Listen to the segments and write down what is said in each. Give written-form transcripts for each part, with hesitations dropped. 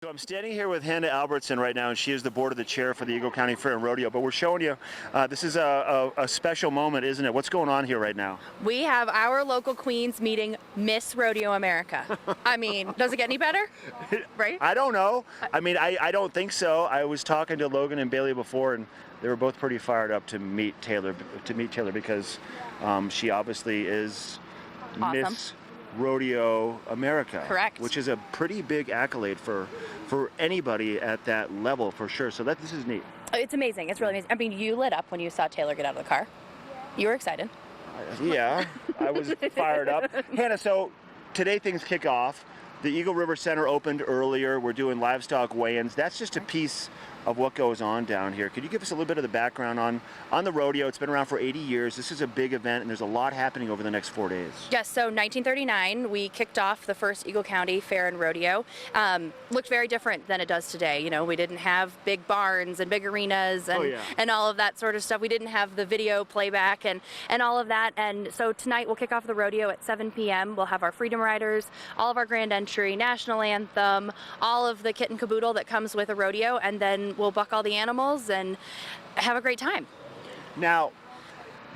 So I'm standing here with Hanna Albertson right now, and she is the board of the chair for the Eagle County Fair and Rodeo. But we're showing you, this is a special moment, isn't it? What's going on here right now? We have our local queens meeting Miss Rodeo America. I mean, does it get any better? Right? I don't know. I mean, I don't think so. I was talking to Logan and Bailey before, and they were both pretty fired up to meet Taylor. Because she obviously is Awesome. Miss Rodeo America. Correct. Which is a pretty big accolade for anybody at that level, for sure. So this is neat. It's amazing. It's really amazing. I mean, you lit up when you saw Taylor get out of the car. You were excited. Yeah, I was fired up. Hanna, so today things kick off. The Eagle River Center opened earlier. We're doing livestock weigh-ins. That's just a piece of what goes on down here. Could you give us a little bit of the background on the rodeo? It's been around for 80 years. This is a big event, and there's a lot happening over the next 4 days. Yes, so 1939, we kicked off the first Eagle County Fair and Rodeo. Looked very different than it does today. You know, we didn't have big barns and big arenas and all of that sort of stuff. We didn't have the video playback and all of that. And so tonight we'll kick off the rodeo at 7 p.m. We'll have our Freedom Riders, all of our grand entry, national anthem, all of the kit and caboodle that comes with a rodeo, and then we'll buck all the animals and have a great time. Now,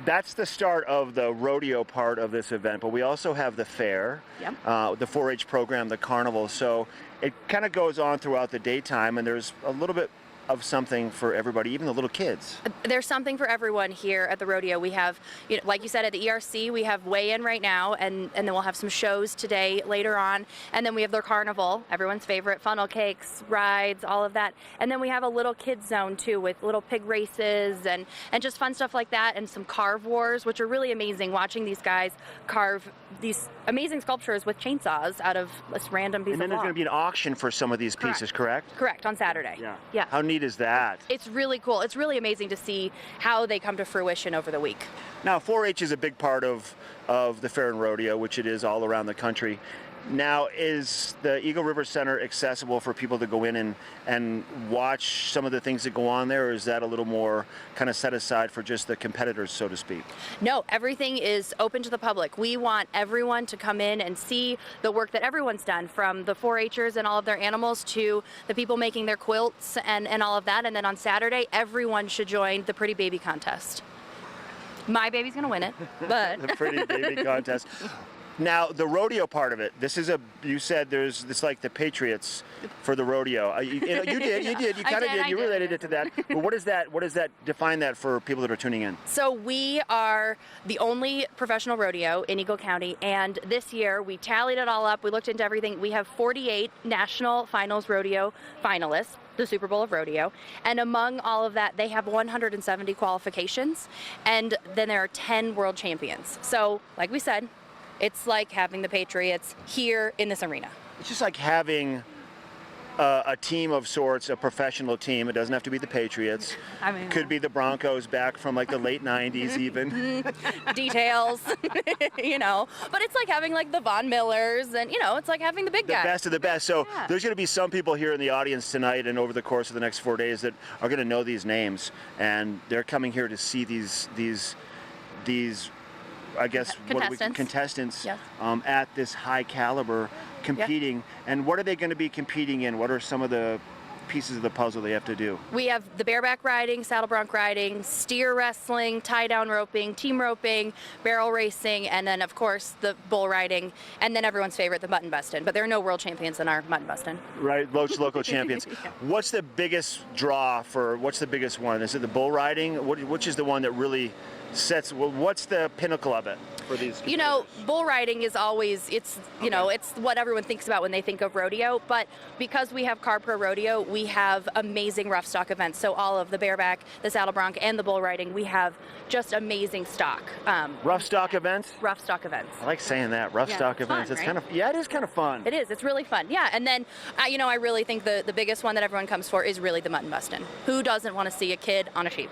that's the start of the rodeo part of this event, but we also have the fair, the 4-H program, the carnival. So it kind of goes on throughout the daytime, and there's a little bit of something for everybody, even the little kids. There's something for everyone here at the rodeo. We have, you know, like you said, at the ERC, we have weigh-in right now, and then we'll have some shows today later on, and then we have their carnival, everyone's favorite, funnel cakes, rides, all of that, and then we have a little kids zone too with little pig races and just fun stuff like that, and some carve wars, which are really amazing, watching these guys carve these amazing sculptures with chainsaws out of this random piece of log. And then there's going to be an auction for some of these pieces, correct? Correct, on Saturday. Yeah. How neat is that? It's really cool. It's really amazing to see how they come to fruition over the week. Now, 4-H is a big part of the fair and rodeo, which it is all around the country. Now, is the Eagle River Center accessible for people to go in and watch some of the things that go on there, or is that a little more kind of set aside for just the competitors, so to speak? No, everything is open to the public. We want everyone to come in and see the work that everyone's done, from the 4-Hers and all of their animals to the people making their quilts and all of that. And then on Saturday, everyone should join the Pretty Baby Contest. My baby's going to win it, but... The Pretty Baby Contest. Now, the rodeo part of it, you said it's like the Patriots for the rodeo. You did, you kind of did, you related it to that. But what does that define that for people that are tuning in? So we are the only professional rodeo in Eagle County, and this year we tallied it all up, we looked into everything. We have 48 national finals rodeo finalists, the Super Bowl of rodeo, and among all of that they have 170 qualifications, and then there are 10 world champions. So, like we said, it's like having the Patriots here in this arena. It's just like having a team of sorts, a professional team. It doesn't have to be the Patriots. I mean, could be the Broncos back from like the late 90s even. Details, you know. But it's like having like the Von Millers, and you know, it's like having the big guys. The best of the best. So there's going to be some people here in the audience tonight and over the course of the next 4 days that are going to know these names, and they're coming here to see these I guess contestants yes. At this high caliber competing. And what are they going to be competing in? What are some of the pieces of the puzzle they have to do? We have the bareback riding, saddle bronc riding, steer wrestling, tie down roping, team roping, barrel racing, and then of course the bull riding, and then everyone's favorite, the mutton bustin'. But there are no world champions in our mutton bustin'. Right, local champions. Yeah. What's the biggest what's the biggest one? Is it the bull riding? Which is the one that really what's the pinnacle of it for these? You know, bull riding is always, it's what everyone thinks about when they think of rodeo, but because we have Car Pro Rodeo, we have amazing rough stock events. So all of the bareback, the saddle bronc, and the bull riding, we have just amazing stock. Rough stock events? Rough stock events. I like saying that, rough stock events. Fun, it's right? It is kind of fun. It is, it's really fun. Yeah, and then, I really think the biggest one that everyone comes for is really the mutton bustin'. Who doesn't want to see a kid on a sheep?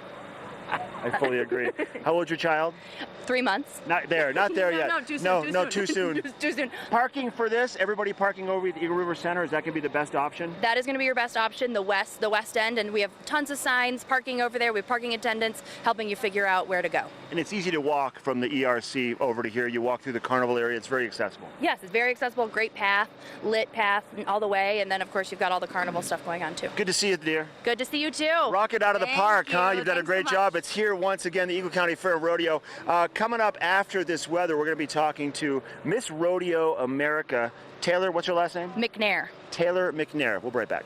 I fully agree. How old's your child? 3 months. Not there yet. No, too soon. No, too soon. Too soon. Parking for this, everybody parking over at the Eagle River Center, is that going to be the best option? That is going to be your best option, the west end, and we have tons of signs, parking over there. We have parking attendants helping you figure out where to go. And it's easy to walk from the ERC over to here. You walk through the carnival area. It's very accessible. Yes, it's very accessible, great path, lit path all the way, and then of course you've got all the carnival stuff going on too. Good to see you, dear. Good to see you too. Rock it out of the park, huh? You've done a Thanks great so job. much. It's here once again, the Eagle County Fair and Rodeo. Coming up after this weather, we're going to be talking to Miss Rodeo America. Taylor, what's your last name? McNair. Taylor McNair. We'll be right back.